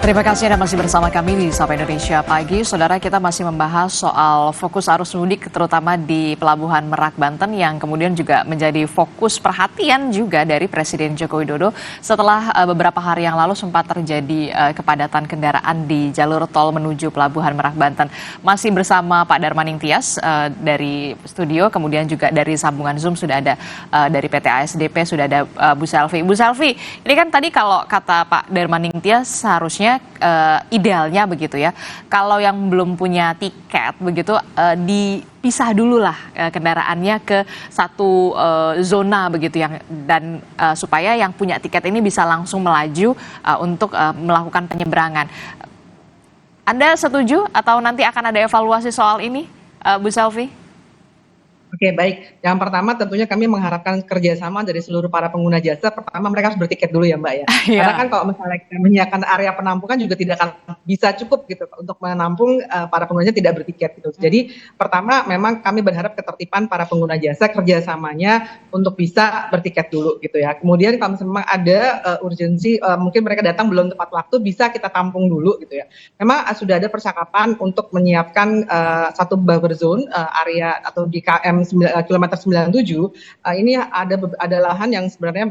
Terima kasih Anda masih bersama kami di Sapa Indonesia Pagi. Saudara, kita masih membahas soal fokus arus mudik terutama di Pelabuhan Merak, Banten yang kemudian juga menjadi fokus perhatian juga dari Presiden Joko Widodo setelah beberapa hari yang lalu sempat terjadi kepadatan kendaraan di jalur tol menuju Pelabuhan Merak, Banten. Masih bersama Pak Darmaning Tias dari studio, kemudian juga dari sambungan Zoom sudah ada dari PT ASDP sudah ada Bu Selvi. Bu Selvi, ini kan tadi kalau kata Pak Darmaning Tias seharusnya idealnya begitu ya, kalau yang belum punya tiket begitu dipisah dulu lah kendaraannya ke satu zona begitu yang dan supaya yang punya tiket ini bisa langsung melaju untuk melakukan penyeberangan. Anda setuju atau nanti akan ada evaluasi soal ini, Bu Selvi? Oke, baik. Yang pertama tentunya kami mengharapkan kerjasama dari seluruh para pengguna jasa. Pertama mereka harus bertiket dulu ya Mbak ya. Karena kan kalau misalnya kita menyiapkan area penampungan juga tidak akan bisa cukup gitu untuk menampung para penggunanya tidak bertiket gitu. Jadi pertama memang kami berharap ketertiban para pengguna jasa kerjasamanya untuk bisa bertiket dulu gitu ya. Kemudian kalau misalnya memang ada urgensi mungkin mereka datang belum tepat waktu bisa kita tampung dulu gitu ya. Memang sudah ada percakapan untuk menyiapkan satu buffer zone area atau di KM kilometer 97 ini ada lahan yang sebenarnya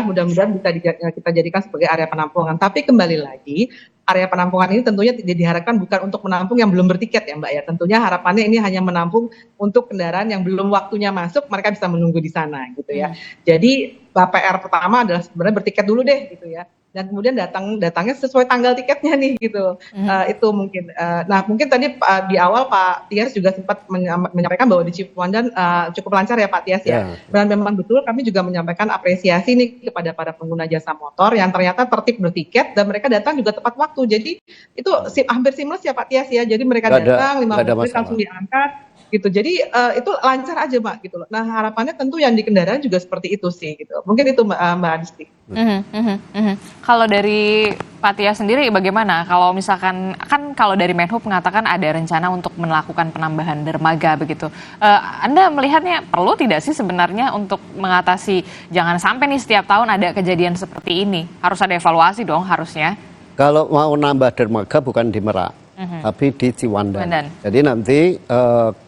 mudah-mudahan bisa kita jadikan sebagai area penampungan. Tapi kembali lagi area penampungan ini tentunya tidak diharapkan bukan untuk menampung yang belum bertiket ya Mbak ya. Tentunya harapannya ini hanya menampung untuk kendaraan yang belum waktunya masuk, mereka bisa menunggu di sana gitu ya. Jadi PR pertama adalah sebenarnya bertiket dulu deh gitu ya. Dan kemudian datangnya sesuai tanggal tiketnya nih gitu. Itu mungkin. Nah mungkin tadi di awal Pak Tias juga sempat menyampaikan bahwa di Ciwandan cukup lancar ya Pak Tias ya. Dan memang betul kami juga menyampaikan apresiasi nih kepada para pengguna jasa motor yang ternyata tertib bertiket dan mereka datang juga tepat waktu. Jadi itu hampir seamless ya Pak Tias ya. Jadi mereka datang 15 menit langsung diangkat. Gitu. Jadi itu lancar aja Mbak gitu loh. Nah harapannya tentu yang di kendaraan juga seperti itu sih gitu. Mungkin itu Mbak Adisti. Kalau dari Pak Tias sendiri bagaimana? Kalau misalkan kan kalau dari Menhub mengatakan ada rencana untuk melakukan penambahan dermaga begitu. Anda melihatnya perlu tidak sih sebenarnya untuk mengatasi jangan sampai nih setiap tahun ada kejadian seperti ini. Harus ada evaluasi dong harusnya. Kalau mau nambah dermaga bukan di Merak, tapi di Ciwandan. Jadi nanti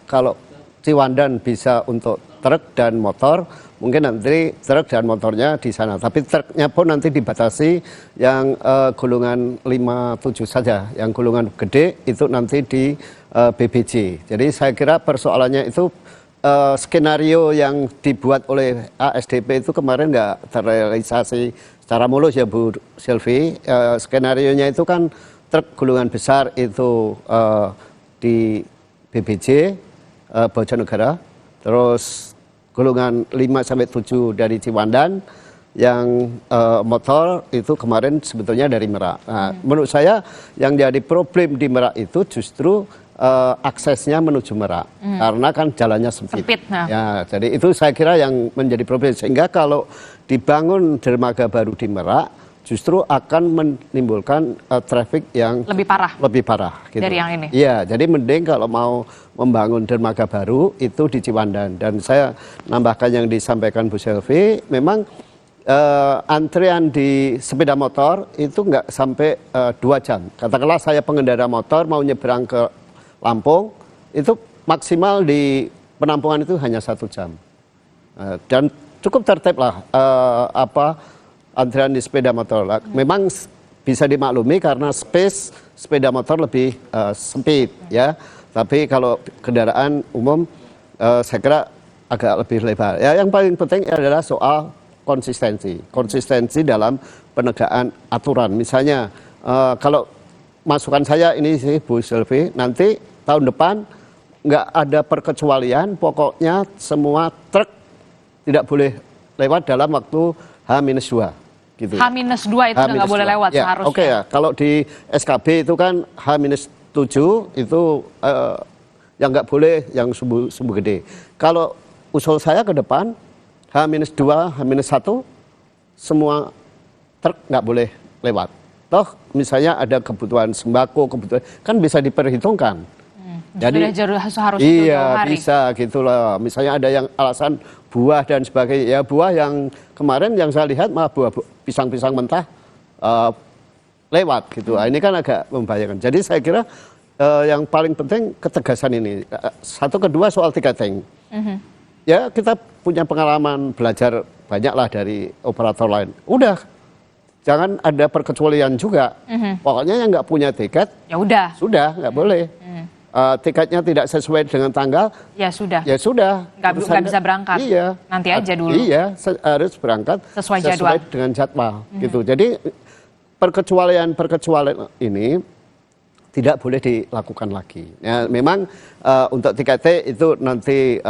kalau Ciwandan bisa untuk truk dan motor, mungkin nanti truk dan motornya di sana. Tapi truknya pun nanti dibatasi yang golongan 57 saja. Yang golongan gede itu nanti di BBJ. Jadi saya kira persoalannya itu skenario yang dibuat oleh ASDP itu kemarin nggak terrealisasi secara mulus ya Bu Selvi. Skenarionya itu kan truk golongan besar itu di BBJ, Bojonegara, terus golongan 5-7 dari Ciwandan, yang motor itu kemarin sebetulnya dari Merak. Nah, menurut saya yang jadi problem di Merak itu justru aksesnya menuju Merak, karena kan jalannya sempit. Ya, jadi itu saya kira yang menjadi problem. Sehingga kalau dibangun dermaga baru di Merak, justru akan menimbulkan traffic yang lebih parah gitu. Dari yang ini. Iya, jadi mending kalau mau membangun dermaga baru itu di Ciwandan. Dan saya nambahkan yang disampaikan Bu Selvi, memang antrian di sepeda motor itu nggak sampai 2 jam. Katakanlah saya pengendara motor mau nyeberang ke Lampung, itu maksimal di penampungan itu hanya 1 jam. Dan cukup tertib lah antrian di sepeda motor. Memang bisa dimaklumi karena space sepeda motor lebih sempit ya. Tapi kalau kendaraan umum saya kira agak lebih lebar. Ya, yang paling penting adalah soal konsistensi. Konsistensi dalam penegakan aturan. Misalnya kalau masukan saya ini sih Bu Selvi, nanti tahun depan nggak ada perkecualian, pokoknya semua truk tidak boleh lewat dalam waktu H-2. Gitu. H-2 itu nggak boleh lewat ya, seharusnya. Oke ya, kalau di SKB itu kan H-7 itu yang nggak boleh yang sumbu gede. Kalau usul saya ke depan H-2, H-1 semua truk nggak boleh lewat. Toh misalnya ada kebutuhan sembako, kebutuhan kan bisa diperhitungkan. Jadi harus iya bisa gitulah. Misalnya ada yang alasan buah dan sebagainya. Ya buah yang kemarin yang saya lihat malah buah pisang-pisang mentah lewat gitu. Ini kan agak membahayakan. Jadi saya kira yang paling penting ketegasan ini. Satu, kedua soal tiketing. Ya kita punya pengalaman belajar banyak lah dari operator lain. Udah, jangan ada perkecualian juga. Pokoknya yang nggak punya tiket, ya udah, sudah nggak boleh. Tiketnya tidak sesuai dengan tanggal, ya sudah, nggak bisa berangkat. Iya, nanti aja dulu. Iya, harus berangkat sesuai jadwal dengan jadwal, gitu. Jadi perkecualian ini tidak boleh dilakukan lagi. Ya, memang untuk tiket itu nanti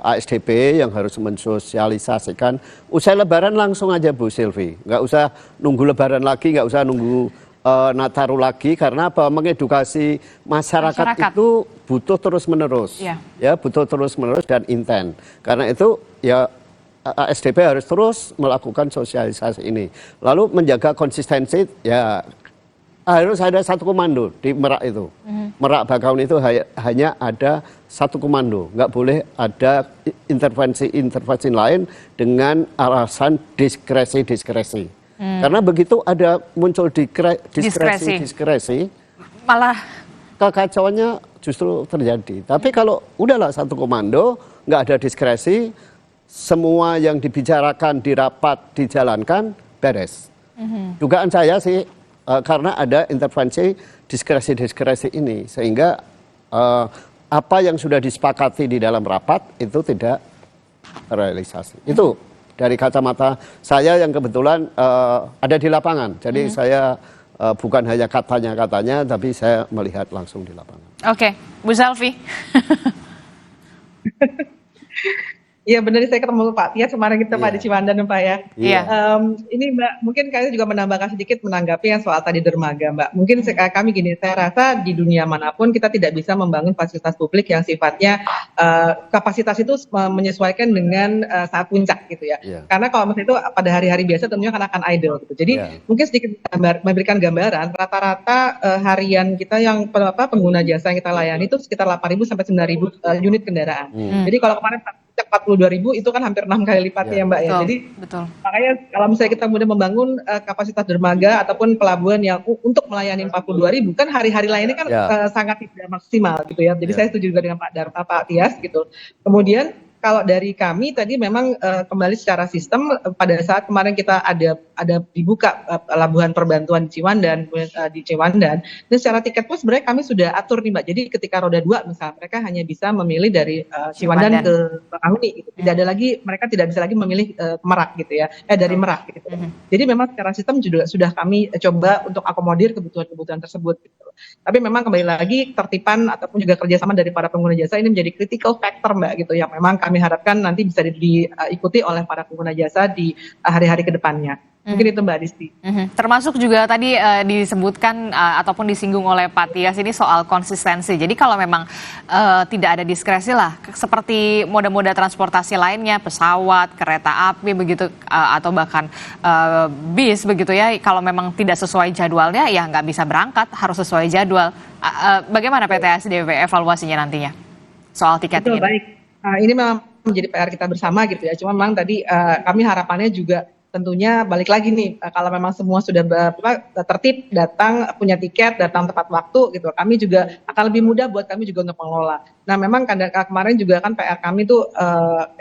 ASDP yang harus mensosialisasikan. Usai Lebaran langsung aja Bu Silvi, nggak usah nunggu Lebaran lagi, nggak usah nunggu Nataru lagi, karena apa? Mengedukasi masyarakat itu butuh terus-menerus, ya butuh terus-menerus dan intens. Karena itu ya ASDP harus terus melakukan sosialisasi ini. Lalu menjaga konsistensi, ya harus ada satu komando di Merak itu. Merak Bakaun itu hanya ada satu komando, nggak boleh ada intervensi lain dengan alasan diskresi. Karena begitu ada muncul diskresi, malah kekacauannya justru terjadi. Tapi kalau udahlah satu komando, nggak ada diskresi, semua yang dibicarakan di rapat dijalankan, beres. Dugaan saya sih karena ada intervensi diskresi ini, sehingga apa yang sudah disepakati di dalam rapat itu tidak terrealisasi. Itu dari kacamata saya yang kebetulan ada di lapangan. Jadi saya bukan hanya katanya, tapi saya melihat langsung di lapangan. Oke, Bu Selvi. Iya benar, saya ketemu Pak Tias kemarin kita Pak di Ciwandan Pak ya. Iya. Ini Mbak, mungkin kalian juga menambahkan sedikit menanggapi yang soal tadi dermaga Mbak. Mungkin kami gini, saya rasa di dunia manapun kita tidak bisa membangun fasilitas publik yang sifatnya kapasitas itu menyesuaikan dengan saat puncak gitu ya. Karena kalau misalnya itu pada hari-hari biasa tentunya akan idle gitu. Jadi mungkin sedikit memberikan gambaran, rata-rata harian kita yang pengguna jasa yang kita layani itu sekitar 8.000 sampai 9.000 unit kendaraan. Jadi kalau kemarin 42.000 itu kan hampir 6 kali lipatnya ya Mbak ya. Jadi makanya kalau misalnya kita kemudian membangun kapasitas dermaga ataupun pelabuhan yang untuk melayani 42.000 kan hari-hari lainnya kan sangat tidak maksimal gitu ya. Jadi saya setuju juga dengan Pak Tias gitu. Kemudian kalau dari kami tadi memang kembali secara sistem pada saat kemarin kita ada dibuka pelabuhan perbantuan di Ciwandan, dan secara tiket pun sebenarnya kami sudah atur nih Mbak. Jadi ketika roda 2 misalnya mereka hanya bisa memilih dari Ciwandan ke Bakahuni gitu. Tidak ada lagi, mereka tidak bisa lagi memilih Merak gitu ya. Dari Merak gitu. Jadi memang secara sistem juga sudah kami coba untuk akomodir kebutuhan tersebut gitu. Tapi memang kembali lagi tertiban ataupun juga kerjasama dari para pengguna jasa ini menjadi critical factor Mbak gitu yang memang kami harapkan nanti bisa diikuti oleh para pengguna jasa di hari-hari ke depannya. Mungkin itu Mbak Disti. Termasuk juga tadi disebutkan ataupun disinggung oleh Pak Tias ini soal konsistensi. Jadi kalau memang tidak ada diskresi lah, seperti moda-moda transportasi lainnya, pesawat, kereta api begitu, atau bahkan bis begitu ya, kalau memang tidak sesuai jadwalnya ya nggak bisa berangkat, harus sesuai jadwal. Bagaimana PT ASDP evaluasinya nantinya soal tiket ini? Baik. Ini memang menjadi PR kita bersama gitu ya. Cuma memang tadi kami harapannya juga tentunya balik lagi nih, kalau memang semua sudah tertib, datang punya tiket, datang tepat waktu gitu, kami juga akan lebih mudah buat kami juga untuk mengelola. Nah memang kemarin juga kan PR kami tuh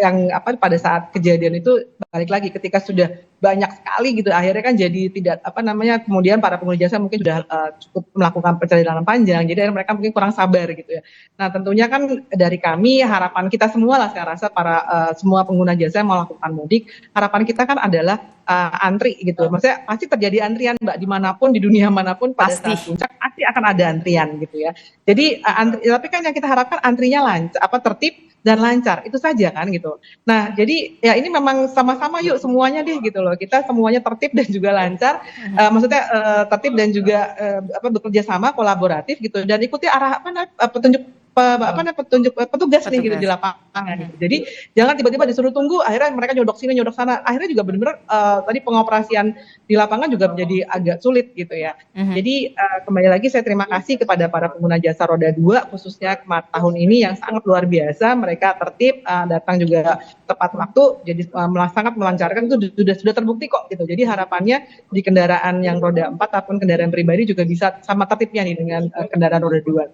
yang pada saat kejadian itu balik lagi ketika sudah banyak sekali gitu, akhirnya kan jadi tidak kemudian para pengguna jasa mungkin sudah cukup melakukan perjalanan panjang, jadi mereka mungkin kurang sabar gitu ya. Nah tentunya kan dari kami, harapan kita semua lah saya rasa para semua pengguna jasa yang melakukan mudik, harapan kita kan adalah antri gitu. Maksudnya pasti terjadi antrian Mbak dimanapun, di dunia manapun pada saat puncak pasti akan ada antrian gitu ya. Jadi tapi kan yang kita harapkan antrinya lancar, tertib dan lancar, itu saja kan gitu. Nah jadi ya ini memang sama-sama yuk semuanya deh gitu loh, kita semuanya tertib dan juga lancar, maksudnya tertib dan juga bekerja sama kolaboratif gitu, dan ikuti arah petunjuk petugas nih gitu di lapangan gitu. Jadi jangan tiba-tiba disuruh tunggu, akhirnya mereka nyodok sini nyodok sana, akhirnya juga benar-benar tadi pengoperasian di lapangan juga menjadi agak sulit gitu ya. Jadi kembali lagi saya terima kasih kepada para pengguna jasa roda 2 khususnya tahun ini yang sangat luar biasa, mereka tertib, datang juga tepat waktu, jadi sangat melancarkan, itu sudah terbukti kok gitu. Jadi harapannya di kendaraan yang roda 4 ataupun kendaraan pribadi juga bisa sama tertibnya nih dengan kendaraan roda 2.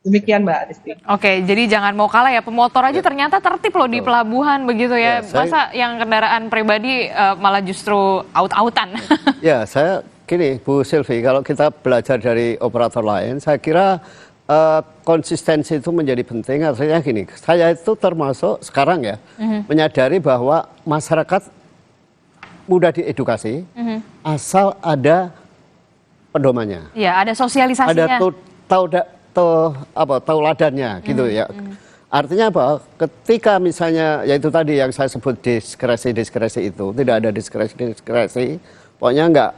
Demikian Mbak Adisti. Oke, jadi jangan mau kalah ya, pemotor aja ternyata tertib loh di pelabuhan begitu ya. Masa yang kendaraan pribadi malah justru out-outan. Ya, saya gini Bu Sylvie, kalau kita belajar dari operator lain, saya kira konsistensi itu menjadi penting. Artinya gini, saya itu termasuk sekarang ya, menyadari bahwa masyarakat mudah diedukasi, asal ada pedomannya. Iya, ada sosialisasinya. Ada tauladannya gitu ya. Artinya apa? Ketika misalnya yaitu tadi yang saya sebut diskresi itu, tidak ada diskresi, pokoknya enggak.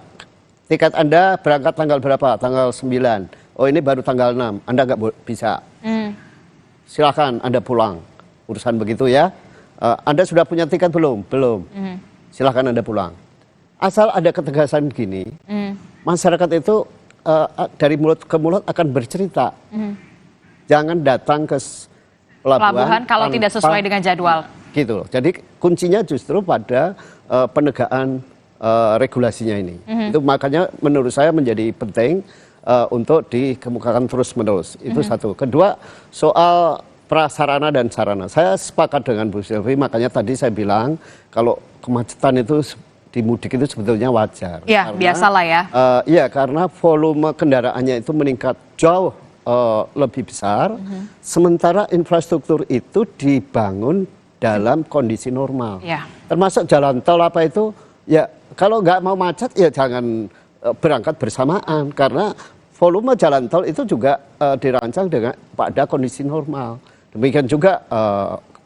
Tiket Anda berangkat tanggal berapa? Tanggal 9. Oh ini baru tanggal 6. Anda enggak bisa. Silakan Anda pulang. Urusan begitu ya. Anda sudah punya tiket belum? Belum. Silakan Anda pulang. Asal ada ketegasan gini, masyarakat itu dari mulut ke mulut akan bercerita. Jangan datang ke pelabuhan kalau tidak sesuai dengan jadwal. Gitu. Jadi kuncinya justru pada penegakan regulasinya ini. Itu makanya menurut saya menjadi penting untuk dikemukakan terus-menerus. Itu satu. Kedua, soal prasarana dan sarana. Saya sepakat dengan Bu Sylvie, makanya tadi saya bilang kalau kemacetan itu di mudik itu sebetulnya wajar. Ya, biasalah ya. Iya, karena volume kendaraannya itu meningkat jauh lebih besar, sementara infrastruktur itu dibangun dalam kondisi normal. Ya. Termasuk jalan tol apa itu, ya kalau nggak mau macet ya jangan berangkat bersamaan, karena volume jalan tol itu juga dirancang pada kondisi normal. Demikian juga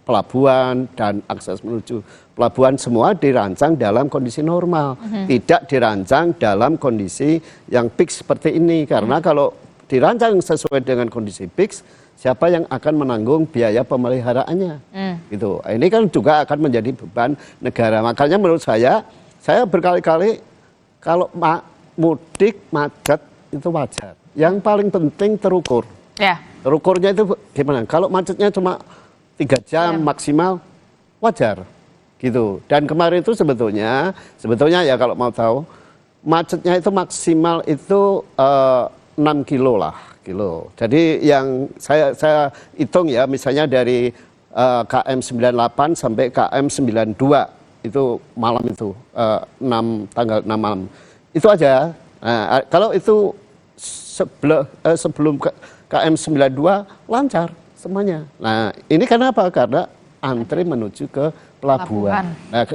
pelabuhan dan akses menuju pelabuhan semua dirancang dalam kondisi normal, tidak dirancang dalam kondisi yang peak seperti ini. Karena kalau dirancang sesuai dengan kondisi peak, siapa yang akan menanggung biaya pemeliharaannya? Gitu. Ini kan juga akan menjadi beban negara. Makanya menurut saya berkali-kali kalau mudik macet itu wajar. Yang paling penting terukur. Ya. Terukurnya itu gimana? Kalau macetnya cuma 3 jam maksimal, wajar gitu. Dan kemarin itu sebetulnya ya kalau mau tahu, macetnya itu maksimal itu 6 kilo lah. Jadi yang saya hitung ya, misalnya dari KM 98 sampai KM 92 itu malam itu tanggal 6 malam. Itu aja. Nah, kalau itu sebelum KM 92 lancar semuanya. Nah, ini kenapa? Karena antri menuju ke pelabuhan. Nah,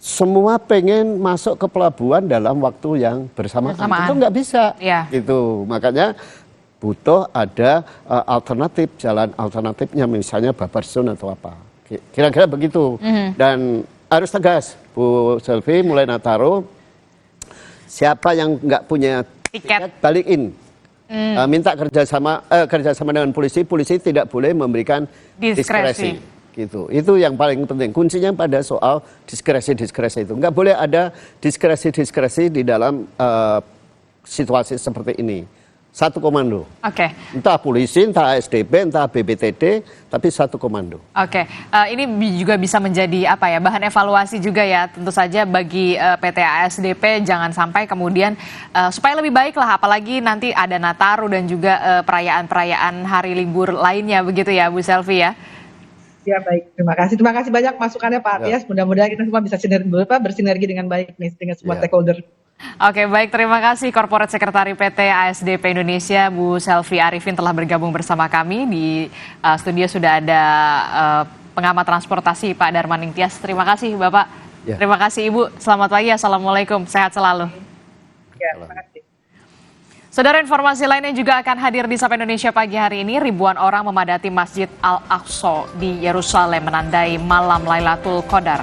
semua pengen masuk ke pelabuhan dalam waktu yang bersamaan. Itu nggak bisa. Ya. Gitu. Makanya butuh ada alternatif, jalan alternatifnya, misalnya Babarsun atau apa. Kira-kira begitu. Dan harus tegas, Bu Sylvie, mulai Nataru, siapa yang nggak punya tiket balikin. Minta kerjasama dengan polisi tidak boleh memberikan diskresi. Gitu. Itu yang paling penting. Kuncinya pada soal diskresi itu. Nggak boleh ada diskresi di dalam situasi seperti ini. Satu komando. Oke. Entah polisi, entah ASDP, entah BPTD, tapi satu komando. Oke. Ini juga bisa menjadi bahan evaluasi juga ya, tentu saja bagi PT ASDP, jangan sampai kemudian supaya lebih baik lah, apalagi nanti ada Nataru dan juga perayaan-perayaan hari libur lainnya begitu ya Bu Sylvie ya. Ya baik, terima kasih banyak masukannya Pak Tias. Mudah-mudahan kita semua bisa bersinergi dengan baik nih dengan semua stakeholder. Oke, baik, terima kasih Corporate Secretary PT ASDP Indonesia Bu Sylvie Arifin telah bergabung bersama kami. Di studio sudah ada pengamat transportasi Pak Darmaning Tias. Terima kasih Bapak. Ya. Terima kasih Ibu. Selamat pagi, Assalamualaikum. Sehat selalu. Ya, terima kasih. Saudara, informasi lainnya juga akan hadir di Sapa Indonesia pagi hari ini. Ribuan orang memadati Masjid Al-Aqsa di Yerusalem menandai malam Lailatul Qadar.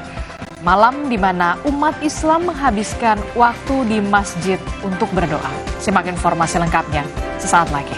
Malam di mana umat Islam menghabiskan waktu di masjid untuk berdoa. Simak informasi lengkapnya sesaat lagi.